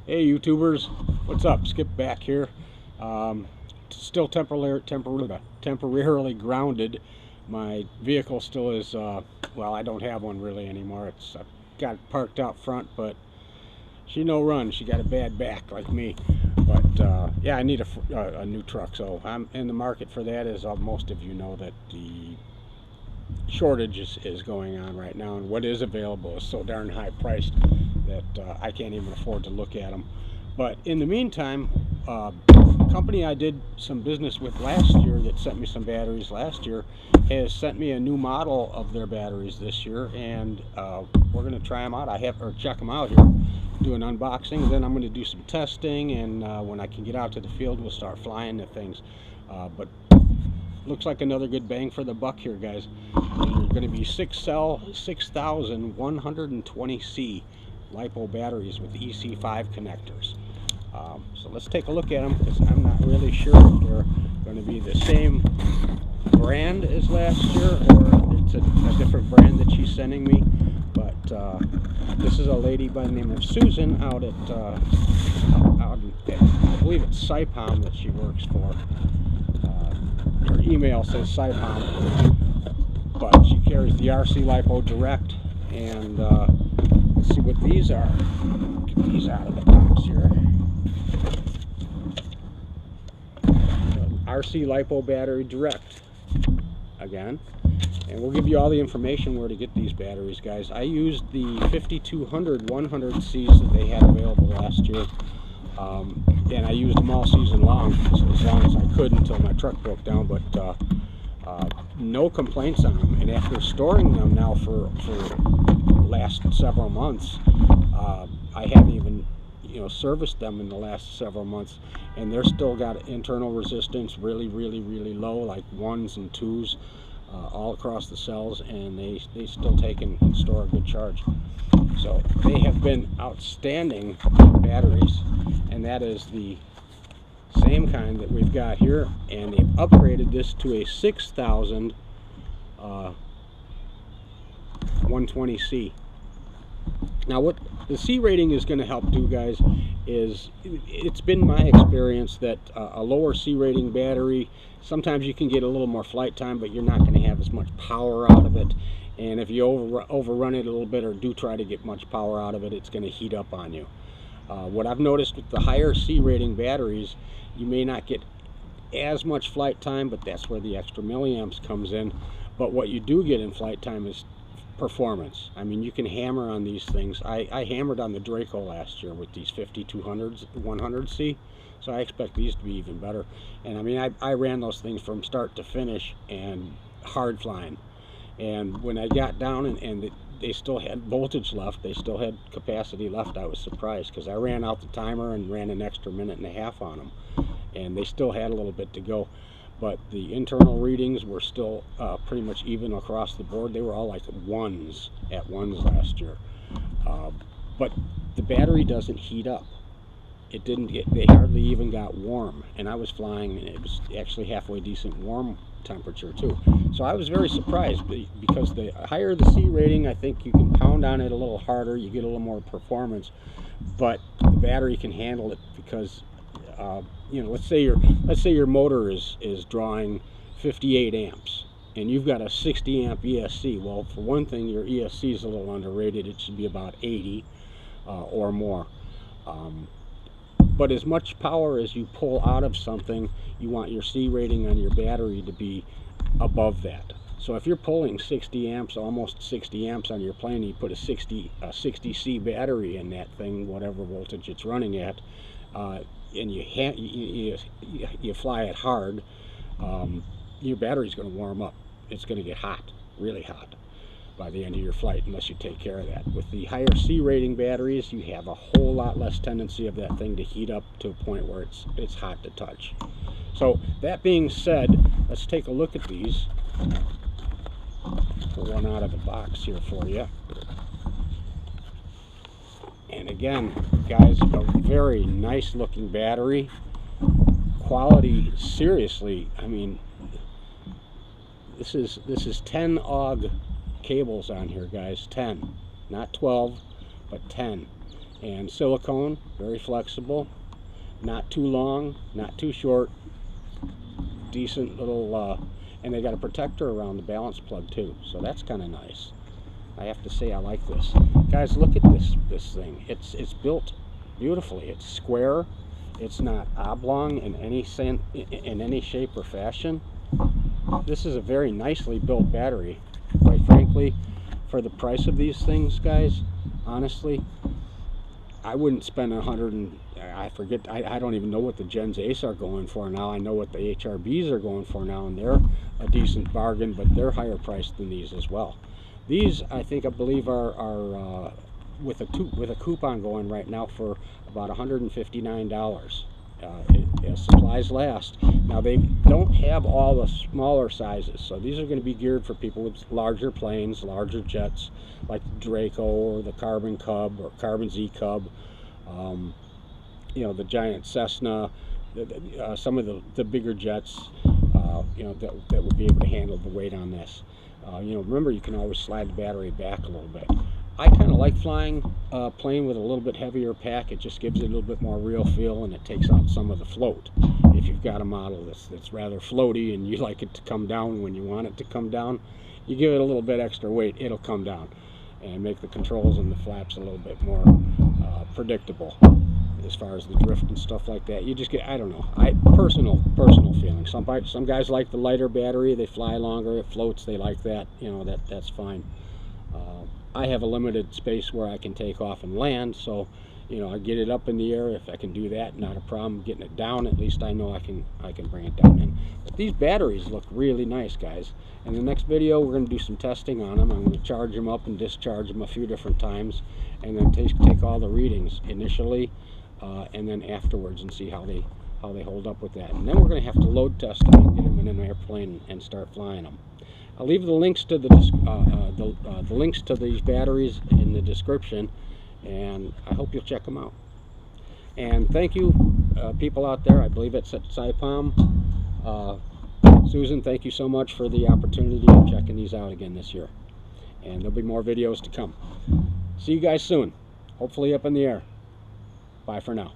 Hey YouTubers, what's up? Skip back here. Still temporarily grounded. My vehicle still is, well, I don't have one really anymore. I've got it parked out front, but she no run. She got a bad back like me. But yeah, I need a new truck, so I'm in the market for that. As most of you know, that the shortage is going on right now, and what is available is so darn high priced that I can't even afford to look at them. But in the meantime, a company I did some business with last year that sent me some batteries last year has sent me a new model of their batteries this year, and we're going to try them out. Check them out here, do an unboxing, then I'm going to do some testing, and when I can get out to the field, we'll start flying the things. But looks like another good bang for the buck here, guys. These are going to be 6-cell 6120C Lipo batteries with EC5 connectors. So let's take a look at them, because I'm not really sure if they're going to be the same brand as last year, or it's a different brand that she's sending me. But this is a lady by the name of Susan out at I believe it's Saipom that she works for. Her email says Saipom, but she carries the RC Lipo Direct, and let's see what these are. Get these out of the box here. RC Lipo Battery Direct again, and we'll give you all the information where to get these batteries, guys. I used the 5200 100Cs that they had available last year, and I used them all season long, as long as I could until my truck broke down. But no complaints on them, and after storing them now for last several months, I haven't even serviced them in the last several months, and they're still got internal resistance really low, like 1s and 2s all across the cells, and they still take and store a good charge. So they have been outstanding batteries, and that is the same kind that we've got here, and they've upgraded this to a 6000 120C. Now what the C rating is going to help do, guys, is it's been my experience that a lower C rating battery, sometimes you can get a little more flight time, but you're not going to have as much power out of it. And if you overrun it a little bit, or do try to get much power out of it, it's going to heat up on you. What I've noticed with the higher C rating batteries, you may not get as much flight time, but that's where the extra milliamps comes in. But what you do get in flight time is performance. I mean, you can hammer on these things. I hammered on the Draco last year with these 5200s 100C, so I expect these to be even better. And I mean, I ran those things from start to finish and hard flying, and when I got down and they still had voltage left, they still had capacity left, I was surprised, because I ran out the timer and ran an extra minute and a half on them, and they still had a little bit to go. But the internal readings were still pretty much even across the board. They were all like 1s at 1s last year. But the battery doesn't heat up. It didn't get, they hardly even got warm. And I was flying, and it was actually halfway decent warm temperature too. So I was very surprised, because the higher the C rating, I think you can pound on it a little harder, you get a little more performance, but the battery can handle it, because let's say your motor is drawing 58 amps, and you've got a 60 amp ESC. Well, for one thing, your ESC is a little underrated. It should be about 80 or more. But as much power as you pull out of something, you want your C rating on your battery to be above that. So if you're pulling 60 amps, almost 60 amps on your plane, you put a 60C battery in that thing, whatever voltage it's running at, and you fly it hard, your battery's going to warm up. It's going to get hot, really hot, by the end of your flight, unless you take care of that. With the higher C rating batteries, you have a whole lot less tendency of that thing to heat up to a point where it's hot to touch. So that being said, let's take a look at these. Pull one out of the box here for you. And again, guys, a very nice looking battery. Quality, seriously, I mean, this is 10 AUG cables on here, guys. 10, not 12, but 10. And silicone, very flexible, not too long, not too short, decent little, and they got a protector around the balance plug too, so that's kind of nice. I have to say I like this. Guys, look at this thing. It's built beautifully. It's square. It's not oblong in any shape or fashion. This is a very nicely built battery. Quite frankly, for the price of these things, guys, honestly, I wouldn't spend I don't even know what the Gens Ace are going for now. I know what the HRBs are going for now, and they're a decent bargain, but they're higher priced than these as well. These, I believe, are with a coupon going right now for about $159. As supplies last. Now, they don't have all the smaller sizes, so these are going to be geared for people with larger planes, larger jets, like the Draco or the Carbon Cub or Carbon Z Cub, you know, the giant Cessna, some of the bigger jets, you know, that would be able to handle the weight on this. You know, remember, you can always slide the battery back a little bit. I kind of like flying a plane with a little bit heavier pack. It just gives it a little bit more real feel, and it takes out some of the float. If you've got a model that's rather floaty and you like it to come down when you want it to come down, you give it a little bit extra weight, it'll come down and make the controls and the flaps a little bit more predictable as far as the drift and stuff like that. You just get, I don't know, personal feeling. Some guys like the lighter battery. They fly longer. It floats. They like that. You know, that's fine. I have a limited space where I can take off and land, so you know, I get it up in the air. If I can do that, not a problem. Getting it down, at least I know I can bring it down in. But these batteries look really nice, guys. In the next video, we're going to do some testing on them. I'm going to charge them up and discharge them a few different times, and then take all the readings initially, and then afterwards, and see how they hold up with that. And then we're going to have to load test them and get them in an airplane and start flying them. I'll leave the links to the links to these batteries in the description, and I hope you'll check them out. And thank you, people out there. I believe it's at SciPalm. Susan, thank you so much for the opportunity of checking these out again this year. And there'll be more videos to come. See you guys soon. Hopefully up in the air. Bye for now.